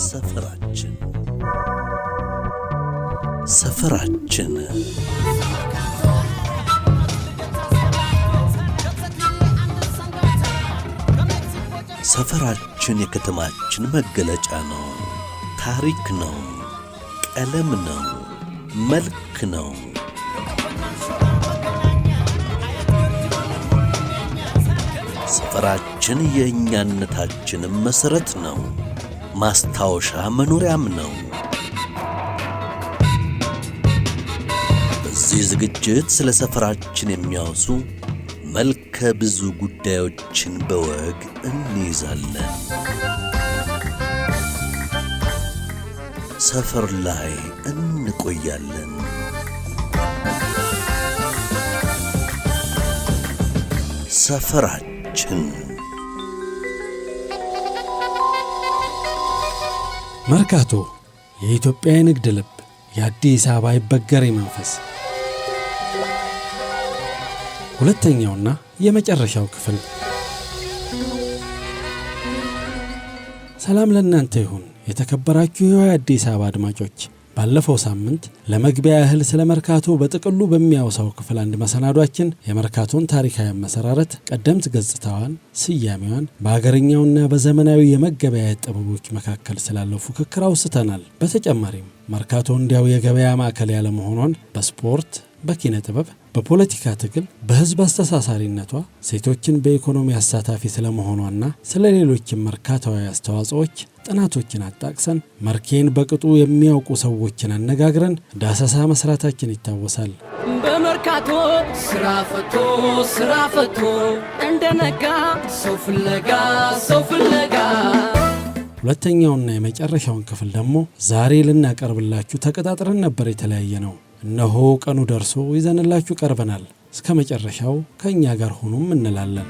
ሰፈራችን ሰፈራችን ሰፈራችን የከተማችን መገለጫ ነው። ታሪክ ነው፣ ቀለም ነው፣ መልክ ነው። ሰፈራችን የእኛነታችን መሰረት ነው። ማስታወሻ መኖሪያም ነው። በዚህ ዝግጅት ስለ ሰፈራችን የሚያወሱ መልከ ብዙ ጉዳዮችን በወግ እንይዛለን። ሰፈር ላይ እንቆያለን። ሰፈራችን መርካቶ የኢትዮጵያ የንግድ ልብ፣ የአዲስ አበባ አይበገሬ መንፈስ። ሁለተኛውና የመጨረሻው ክፍል። ሰላም ለእናንተ ይሁን የተከበራችሁ የአዲስ አበባ አድማጮች። ባለፈው ሳምንት ለመግቢያ ያህል ስለ መርካቶ በጥቅሉ በሚያወሳው ክፍል አንድ መሰናዷችን የመርካቶን ታሪካዊ አመሰራረት፣ ቀደምት ገጽታዋን፣ ስያሜዋን፣ በአገረኛውና በዘመናዊ የመገበያየት ጥበቦች መካከል ስላለው ፉክክር አውስተናል። በተጨማሪም መርካቶ እንዲያው የገበያ ማዕከል ያለ መሆኗን በስፖርት፣ በኪነ ጥበብ፣ በፖለቲካ ትግል፣ በህዝብ አስተሳሳሪነቷ፣ ሴቶችን በኢኮኖሚ አሳታፊ ስለመሆኗና ስለ ሌሎችም መርካታዊ አስተዋጽኦች ጥናቶችን አጣቅሰን መርኬን በቅጡ የሚያውቁ ሰዎችን አነጋግረን ዳሰሳ መስራታችን ይታወሳል። በመርካቶ ስራ ፈቶ እንደነጋ ሰው ፍለጋ። ሁለተኛውና የመጨረሻውን ክፍል ደግሞ ዛሬ ልናቀርብላችሁ ተቀጣጥረን ነበር የተለያየ ነው። እነሆ ቀኑ ደርሶ ይዘንላችሁ ቀርበናል። እስከ መጨረሻው ከእኛ ጋር ሆኑም እንላለን።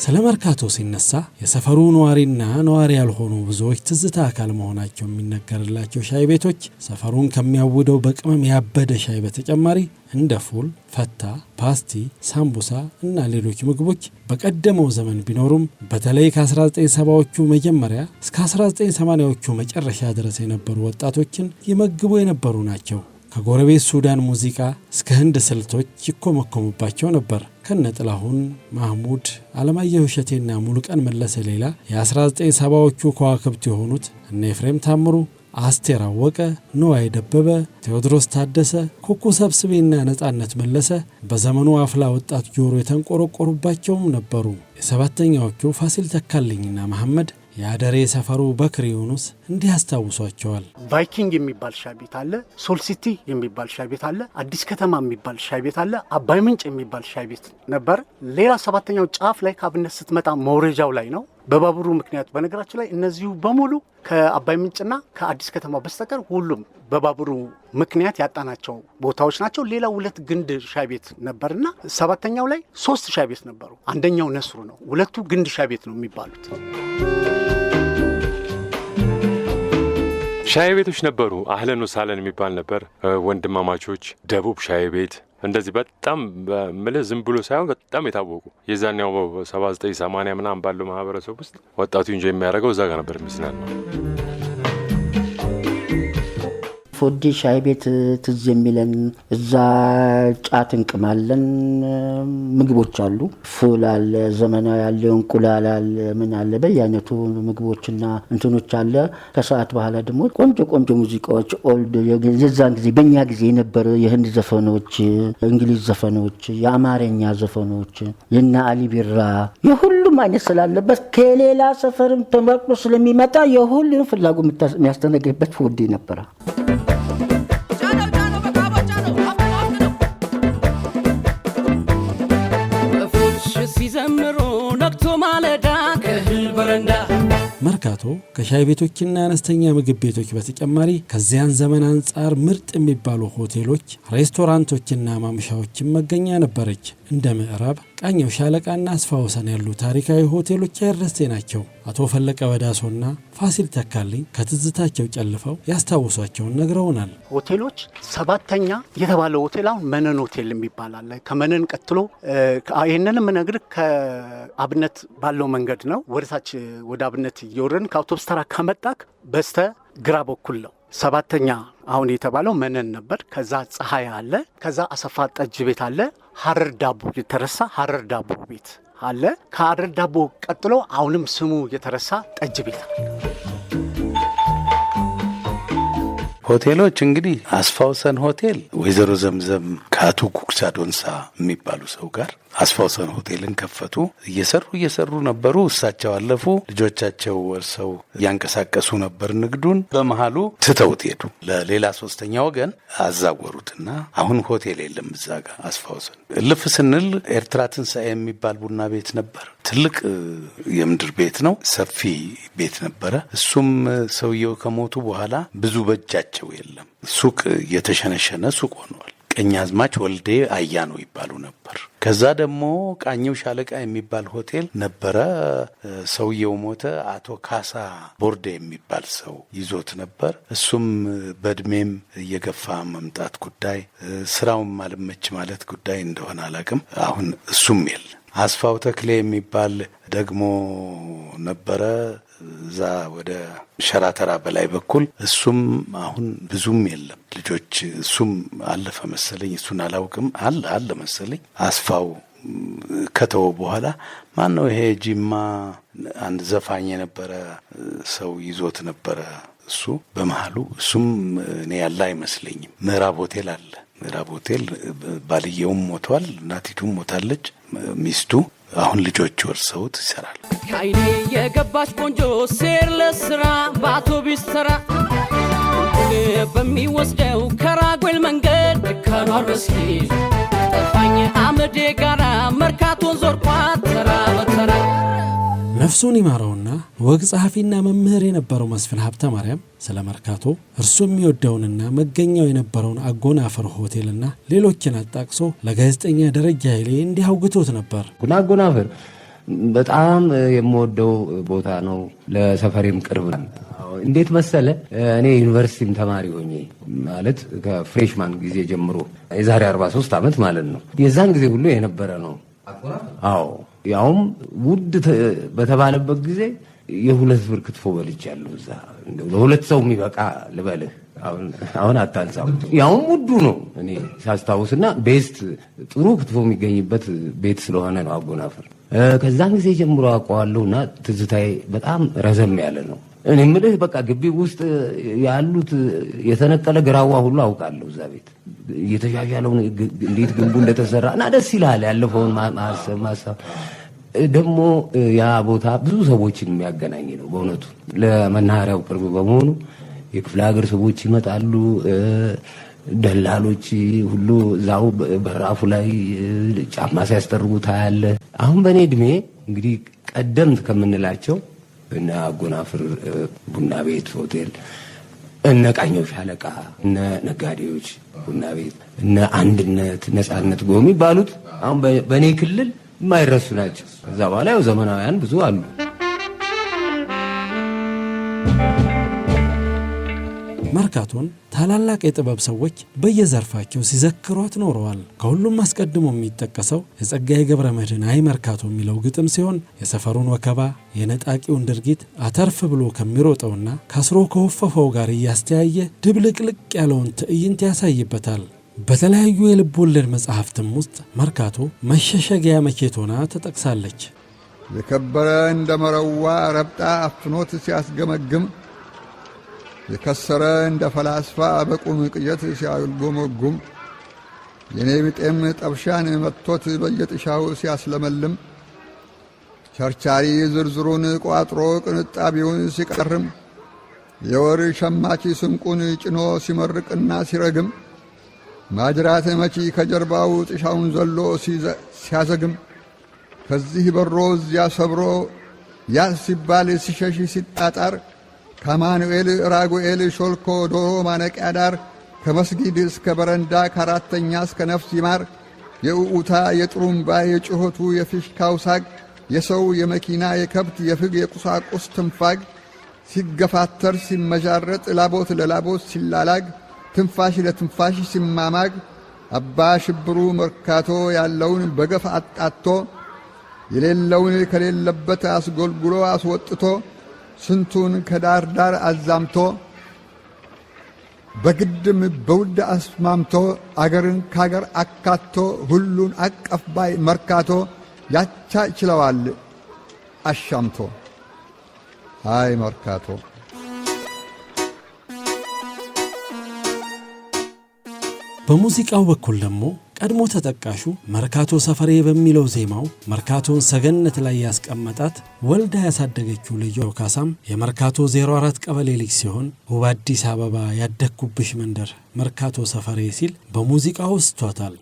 ስለ መርካቶ ሲነሳ የሰፈሩ ነዋሪና ነዋሪ ያልሆኑ ብዙዎች ትዝታ አካል መሆናቸው የሚነገርላቸው ሻይ ቤቶች ሰፈሩን ከሚያውደው በቅመም ያበደ ሻይ በተጨማሪ እንደ ፉል፣ ፈታ፣ ፓስቲ፣ ሳምቡሳ እና ሌሎች ምግቦች በቀደመው ዘመን ቢኖሩም በተለይ ከ1970ዎቹ መጀመሪያ እስከ 1980ዎቹ መጨረሻ ድረስ የነበሩ ወጣቶችን ይመግቡ የነበሩ ናቸው። ከጎረቤት ሱዳን ሙዚቃ እስከ ህንድ ስልቶች ይኮመኮሙባቸው ነበር። ከነጥላሁን ማህሙድ፣ አለማየሁ እሸቴና ሙሉቀን መለሰ ሌላ የ1970ዎቹ ከዋክብት የሆኑት እነ ኤፍሬም ታምሩ፣ አስቴር አወቀ፣ ነዋይ ደበበ፣ ቴዎድሮስ ታደሰ፣ ኩኩ ሰብስቤና ነጻነት መለሰ በዘመኑ አፍላ ወጣት ጆሮ የተንቆረቆሩባቸውም ነበሩ። የሰባተኛዎቹ ፋሲል ተካልኝና መሐመድ፣ የአደሬ ሰፈሩ በክሪ ዩኑስ እንዲህ ያስታውሷቸዋል። ቫይኪንግ የሚባል ሻይ ቤት አለ፣ ሶልሲቲ የሚባል ሻይ ቤት አለ፣ አዲስ ከተማ የሚባል ሻይ ቤት አለ፣ አባይ ምንጭ የሚባል ሻይ ቤት ነበር። ሌላ ሰባተኛው ጫፍ ላይ ካብነት ስትመጣ መውረጃው ላይ ነው። በባቡሩ ምክንያት በነገራችን ላይ እነዚሁ በሙሉ ከአባይ ምንጭና ከአዲስ ከተማ በስተቀር ሁሉም በባቡሩ ምክንያት ያጣናቸው ቦታዎች ናቸው። ሌላ 2 ግንድ ሻይ ቤት ነበርና ሰባተኛው ላይ 3 ሻይ ቤት ነበሩ። አንደኛው ነስሩ ነው፣ 2 ግንድ ሻይ ቤት ነው የሚባሉት። ሻይ ቤቶች ነበሩ። አህለን ወሳለን የሚባል ነበር። ወንድማማቾች፣ ደቡብ ሻይ ቤት እንደዚህ በጣም ምልህ ዝም ብሎ ሳይሆን በጣም የታወቁ የዛኛው 79 80 ምናምን ባለው ማህበረሰብ ውስጥ ወጣቱ እንጂ የሚያደርገው እዛ ጋር ነበር የሚዝናናው። ፎዲ ሻይ ቤት ትዝ የሚለን እዛ ጫት እንቅማለን። ምግቦች አሉ፣ ፉል አለ፣ ዘመናዊ አለ፣ እንቁላል አለ፣ ምን አለ በየአይነቱ ምግቦችና እንትኖች አለ። ከሰዓት በኋላ ደግሞ ቆንጆ ቆንጆ ሙዚቃዎች ኦልድ የዛን ጊዜ በእኛ ጊዜ የነበረ የህንድ ዘፈኖች፣ እንግሊዝ ዘፈኖች፣ የአማርኛ ዘፈኖች፣ የና አሊ ቢራ የሁሉም አይነት ስላለበት ከሌላ ሰፈርም ተመርጦ ስለሚመጣ የሁሉም ፍላጎት የሚያስተናግድበት ፎዲ ነበረ። መርካቶ ከሻይ ቤቶችና አነስተኛ ምግብ ቤቶች በተጨማሪ ከዚያን ዘመን አንጻር ምርጥ የሚባሉ ሆቴሎች፣ ሬስቶራንቶችና ማምሻዎችን መገኛ ነበረች። እንደ ምዕራብ፣ ቃኘው ሻለቃና አስፋወሰን ያሉ ታሪካዊ ሆቴሎች አይረሴ ናቸው። አቶ ፈለቀ በዳሶና ፋሲል ተካልኝ ከትዝታቸው ጨልፈው ያስታውሷቸውን ነግረውናል። ሆቴሎች ሰባተኛ የተባለው ሆቴል አሁን መነን ሆቴል የሚባል አለ። ከመነን ቀጥሎ ይህንንም ነገር ከአብነት ባለው መንገድ ነው። ወደታች ወደ አብነት እየወረድን ከአውቶብስ ተራ ከመጣክ በስተ ግራ በኩል ነው። ሰባተኛ አሁን የተባለው መነን ነበር። ከዛ ፀሐይ አለ። ከዛ አሰፋ ጠጅ ቤት አለ። ሀረር ዳቦ የተረሳ ሀረር ዳቦ ቤት አለ። ከሀረር ዳቦ ቀጥሎ አሁንም ስሙ የተረሳ ጠጅ ቤት አለ። ሆቴሎች እንግዲህ አስፋውሰን ሆቴል ወይዘሮ ዘምዘም ከአቶ ጉግሳ ዶንሳ የሚባሉ ሰው ጋር አስፋውሰን ሆቴልን ከፈቱ። እየሰሩ ነበሩ። እሳቸው አለፉ። ልጆቻቸው ወርሰው ያንቀሳቀሱ ነበር ንግዱን። በመሃሉ ትተውት ሄዱ። ለሌላ ሶስተኛ ወገን አዛወሩትና አሁን ሆቴል የለም እዛ ጋር አስፋውሰን። እልፍ ስንል ኤርትራ ትንሣኤ የሚባል ቡና ቤት ነበር። ትልቅ የምድር ቤት ነው። ሰፊ ቤት ነበረ። እሱም ሰውየው ከሞቱ በኋላ ብዙ በጃቸው የለም። ሱቅ የተሸነሸነ ሱቅ ሆኗል። ቀኛዝማች ወልዴ አያኖ ይባሉ ነበር። ከዛ ደግሞ ቃኘው ሻለቃ የሚባል ሆቴል ነበረ። ሰውየው ሞተ። አቶ ካሳ ቦርዴ የሚባል ሰው ይዞት ነበር። እሱም በእድሜም እየገፋ መምጣት ጉዳይ፣ ስራውም አልመች ማለት ጉዳይ እንደሆነ አላቅም። አሁን እሱም የለ። አስፋው ተክሌ የሚባል ደግሞ ነበረ እዛ ወደ ሸራተራ በላይ በኩል። እሱም አሁን ብዙም የለም። ልጆች እሱም አለፈ መሰለኝ። እሱን አላውቅም። አለ መሰለኝ። አስፋው ከተወ በኋላ ማን ነው ይሄ ጂማ አንድ ዘፋኝ የነበረ ሰው ይዞት ነበረ። እሱ በመሃሉ እሱም እኔ ያለ አይመስለኝም። ምዕራብ ሆቴል አለ። ምዕራብ ሆቴል ባልየውም ሞቷል፣ እናቲቱም ሞታለች፣ ሚስቱ አሁን ልጆች ወርሰውት ይሰራል። ከአይኔ የገባች ቆንጆ ሴር ለስራ በአውቶቢስ ተራ በሚወስደው ከራጉኤል መንገድ ከኗር መስጊድ ጠፋኝ አመዴ ጋራ መርካቶን ዞርኳት ተራ በተራ። ነፍሱን ይማረውና ወግ ጸሐፊና መምህር የነበረው መስፍን ሀብተ ማርያም ስለ መርካቶ እርሱ የሚወደውንና መገኛው የነበረውን አጎናፍር ሆቴልና ሌሎችን አጣቅሶ ለጋዜጠኛ ደረጃ ኃይሌ እንዲህ አውግቶት ነበር። አጎናፍር በጣም የምወደው ቦታ ነው። ለሰፈሬም ቅርብ ነው። እንዴት መሰለ፣ እኔ ዩኒቨርሲቲም ተማሪ ሆኜ ማለት ከፍሬሽማን ጊዜ ጀምሮ የዛሬ 43 ዓመት ማለት ነው። የዛን ጊዜ ሁሉ የነበረ ነው። አዎ ያውም ውድ በተባለበት ጊዜ የሁለት ብር ክትፎ በልቻለሁ እዛ። ለሁለት ሰው የሚበቃ ልበልህ። አሁን አታንሳው። ያውም ውዱ ነው እኔ ሳስታውስና ቤስት ጥሩ ክትፎ የሚገኝበት ቤት ስለሆነ ነው አጎናፍር። ከዛን ጊዜ ጀምሮ አውቀዋለሁና ትዝታዬ በጣም ረዘም ያለ ነው። እኔ የምልህ በቃ ግቢ ውስጥ ያሉት የተነቀለ ግራዋ ሁሉ አውቃለሁ። እዛ ቤት እየተሻሻለው እንዴት ግንቡ እንደተሰራ እና ደስ ይላል። ያለፈውን ማሰብ ደግሞ ያ ቦታ ብዙ ሰዎችን የሚያገናኝ ነው በእውነቱ። ለመናኸሪያው ቅርብ በመሆኑ የክፍለ ሀገር ሰዎች ይመጣሉ። ደላሎች ሁሉ እዛው በራፉ ላይ ጫማ ሲያስጠርጉ ታያለ። አሁን በእኔ እድሜ እንግዲህ ቀደምት ከምንላቸው እነ አጎናፍር ቡና ቤት ሆቴል፣ እነ ቃኘው ሻለቃ፣ እነ ነጋዴዎች ቡና ቤት፣ እነ አንድነት፣ ነጻነት ጎ የሚባሉት አሁን በእኔ ክልል የማይረሱ ናቸው። ከዛ በኋላ ያው ዘመናውያን ብዙ አሉ። መርካቶን ታላላቅ የጥበብ ሰዎች በየዘርፋቸው ሲዘክሯት ኖረዋል። ከሁሉም አስቀድሞ የሚጠቀሰው የጸጋዬ ገብረ መድኅን አይ መርካቶ የሚለው ግጥም ሲሆን የሰፈሩን ወከባ፣ የነጣቂውን ድርጊት አተርፍ ብሎ ከሚሮጠውና ከስሮ ከወፈፈው ጋር እያስተያየ ድብልቅልቅ ያለውን ትዕይንት ያሳይበታል። በተለያዩ የልብ ወለድ መጽሐፍትም ውስጥ መርካቶ መሸሸጊያ መቼት ሆና ተጠቅሳለች። የከበረ እንደ መረዋ ረብጣ አፍኖት ሲያስገመግም፣ የከሰረ እንደ ፈላስፋ በቁም ቅየት ሲያልጎመጉም፣ የኔ ብጤም ጠብሻን መጥቶት በየጥሻው ሲያስለመልም፣ ቸርቻሪ ዝርዝሩን ቋጥሮ ቅንጣቢውን ሲቀርም፣ የወር ሸማቺ ስንቁን ጭኖ ሲመርቅና ሲረግም፣ ማጅራት መቺ ከጀርባው ጥሻውን ዘሎ ሲያዘግም፣ ከዚህ በሮ እዚያ ሰብሮ ያስ ሲባል ሲሸሽ ሲጣጣር፣ ከማኑኤል ራጉኤል ሾልኮ ዶሮ ማነቂያ ዳር፣ ከመስጊድ እስከ በረንዳ ከአራተኛ እስከ ነፍስ ይማር፣ የኡኡታ የጥሩምባ የጩኸቱ የፊሽካው ሳግ የሰው የመኪና የከብት የፍግ የቁሳቁስ ትንፋግ ሲገፋተር ሲመጃረጥ ላቦት ለላቦት ሲላላግ ትንፋሽ ለትንፋሽ ሲማማግ አባ ሽብሩ መርካቶ ያለውን በገፍ አጣቶ የሌለውን ከሌለበት አስጎልጉሎ አስወጥቶ ስንቱን ከዳር ዳር አዛምቶ በግድም በውድ አስማምቶ አገርን ካገር አካቶ ሁሉን አቀፍ ባይ መርካቶ ያቻ ይችለዋል አሻምቶ አይ መርካቶ። በሙዚቃው በኩል ደግሞ ቀድሞ ተጠቃሹ መርካቶ ሰፈሬ በሚለው ዜማው መርካቶን ሰገነት ላይ ያስቀመጣት ወልዳ ያሳደገችው ልጅ ካሳም የመርካቶ 04 ቀበሌ ልጅ ሲሆን ውብ አዲስ አበባ ያደግኩብሽ መንደር መርካቶ ሰፈሬ ሲል በሙዚቃው ስቷታል።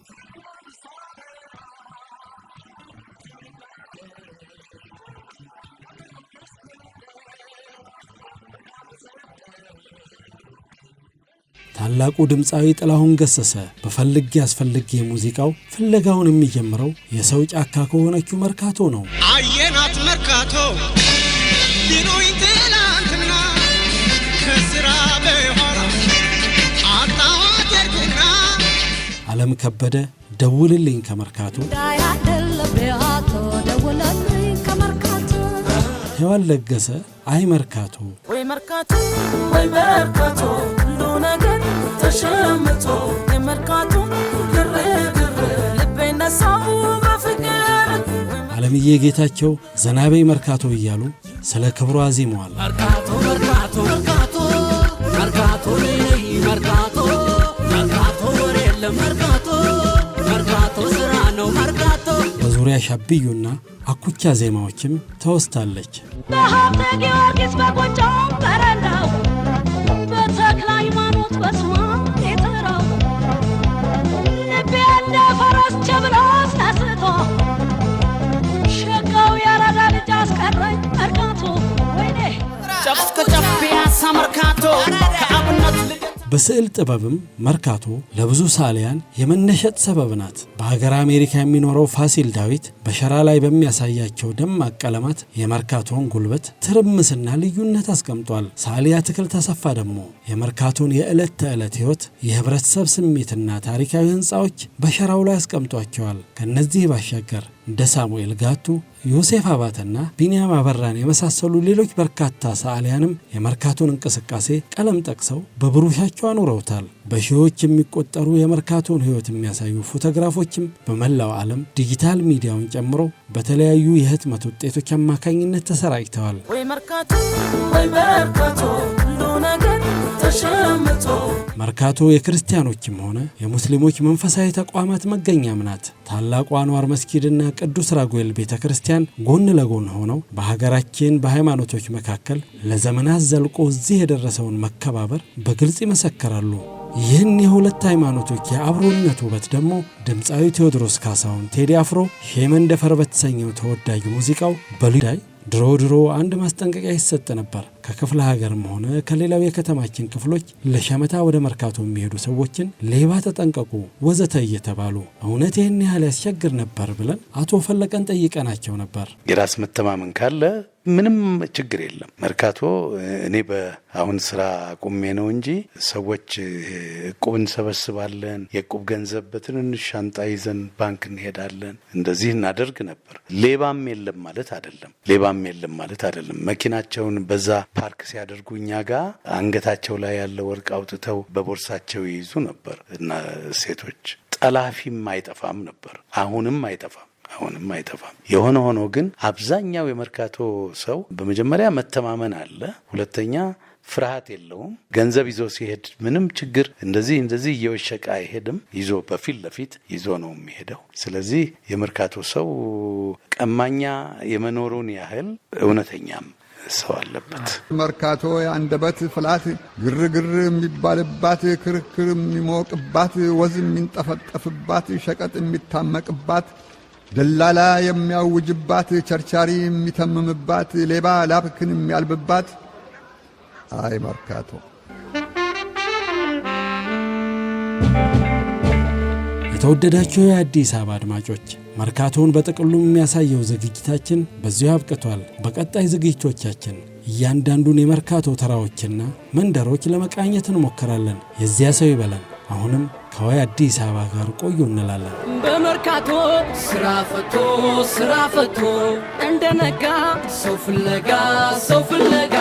ታላቁ ድምፃዊ ጥላሁን ገሰሰ በፈልግ ያስፈልግ የሙዚቃው ፍለጋውን የሚጀምረው የሰው ጫካ ከሆነችው መርካቶ ነው። አየናት መርካቶ ቢኖይ ትላንትና ከስራ በኋላ አጣዋደርኩና ዓለም ከበደ ደውልልኝ ከመርካቶ ሔዋን ለገሰ አይ መርካቶ ወይ መርካቶ ወይ መርካቶ ነገር ተሸምቶ የመርካቶ ግርግር ልቤን ነሳው በፍቅር ዓለምዬ ጌታቸው ዘናቤ መርካቶ እያሉ ስለ ክብሯ አዜመዋል። መርካቶ መርካቶ መርካቶ መርካቶ መርካቶ መርካቶ ወሬ ለመርካቶ መርካቶ ስራ ነው መርካቶ በዙሪያ ሻብዩና አኩቻ ዜማዎችም ተወስታለች። በሀብተ ጊዮርጊስ በጎጃም በረንዳው በተክለ ሃይማኖት በስማ የተራው ልቤ እንደ ፈረስ ቸብሎ አስነስቶ ሸጋው ያራዳ ልጅ አስቀረኝ መርካቶ ወይኔ ጨፍ ከጨፍ ፒያሳ መርካቶ ከአብነት በስዕል ጥበብም መርካቶ ለብዙ ሳሊያን የመነሸጥ ሰበብ ናት። በሀገር አሜሪካ የሚኖረው ፋሲል ዳዊት በሸራ ላይ በሚያሳያቸው ደማቅ ቀለማት የመርካቶን ጉልበት ትርምስና ልዩነት አስቀምጧል። ሳሊያ ትክል ተሰፋ ደግሞ የመርካቶን የዕለት ተዕለት ሕይወት የህብረተሰብ ስሜትና ታሪካዊ ህንፃዎች በሸራው ላይ አስቀምጧቸዋል። ከነዚህ ባሻገር እንደ ሳሙኤል ጋቱ፣ ዮሴፍ አባተና ቢንያም አበራን የመሳሰሉ ሌሎች በርካታ ሰዓሊያንም የመርካቶን እንቅስቃሴ ቀለም ጠቅሰው በብሩሻቸው አኑረውታል። በሺዎች የሚቆጠሩ የመርካቶን ሕይወት የሚያሳዩ ፎቶግራፎችም በመላው ዓለም ዲጂታል ሚዲያውን ጨምሮ በተለያዩ የህትመት ውጤቶች አማካኝነት ተሰራጭተዋል። ወይ መርካቶ ወይ መርካቶ ነገር ተሸምቶ መርካቶ የክርስቲያኖችም ሆነ የሙስሊሞች መንፈሳዊ ተቋማት መገኛም ናት። ታላቁ አንዋር መስጊድና ቅዱስ ራጉኤል ቤተክርስቲያን ጎን ለጎን ሆነው በሀገራችን በሃይማኖቶች መካከል ለዘመናት ዘልቆ እዚህ የደረሰውን መከባበር በግልጽ ይመሰክራሉ። ይህን የሁለት ሃይማኖቶች የአብሮነት ውበት ደግሞ ድምፃዊ ቴዎድሮስ ካሳሁን ቴዲ አፍሮ ሼመንደፈር በተሰኘው ተወዳጅ ሙዚቃው በሉዳይ ድሮ አንድ ማስጠንቀቂያ ይሰጥ ነበር። ከክፍለ ሀገርም ሆነ ከሌላው የከተማችን ክፍሎች ለሸመታ ወደ መርካቶ የሚሄዱ ሰዎችን ሌባ ተጠንቀቁ ወዘተ እየተባሉ እውነት ይህን ያህል ያስቸግር ነበር ብለን አቶ ፈለቀን ጠይቀናቸው ነበር። የራስ መተማመን ካለ ምንም ችግር የለም። መርካቶ እኔ በአሁን ስራ ቁሜ ነው እንጂ ሰዎች እቁብ እንሰበስባለን፣ የእቁብ ገንዘብ በትንንሽ ሻንጣ ይዘን ባንክ እንሄዳለን፣ እንደዚህ እናደርግ ነበር። ሌባም የለም ማለት አይደለም። መኪናቸውን በዛ ፓርክ ሲያደርጉ እኛ ጋር አንገታቸው ላይ ያለ ወርቅ አውጥተው በቦርሳቸው ይይዙ ነበር እና ሴቶች ጠላፊም አይጠፋም ነበር። አሁንም አይጠፋም። የሆነ ሆኖ ግን አብዛኛው የመርካቶ ሰው በመጀመሪያ መተማመን አለ፣ ሁለተኛ ፍርሃት የለውም። ገንዘብ ይዞ ሲሄድ ምንም ችግር እንደዚህ እየወሸቀ አይሄድም። ይዞ በፊት ለፊት ይዞ ነው የሚሄደው። ስለዚህ የመርካቶ ሰው ቀማኛ የመኖሩን ያህል እውነተኛም ሰው አለበት። መርካቶ የአንደበት ፍላት ግርግር የሚባልባት፣ ክርክር የሚሞቅባት፣ ወዝ የሚንጠፈጠፍባት፣ ሸቀጥ የሚታመቅባት፣ ደላላ የሚያውጅባት፣ ቸርቻሪ የሚተምምባት፣ ሌባ ላብክን የሚያልብባት አይ መርካቶ። የተወደዳችሁ የአዲስ አበባ አድማጮች መርካቶን በጥቅሉ የሚያሳየው ዝግጅታችን በዚሁ አብቅቷል። በቀጣይ ዝግጅቶቻችን እያንዳንዱን የመርካቶ ተራዎችና መንደሮች ለመቃኘት እንሞክራለን። የዚያ ሰው ይበለን። አሁንም ከወይ አዲስ አበባ ጋር ቆዩ እንላለን። በመርካቶ ስራ ፈቶ እንደነጋ ሰው ፍለጋ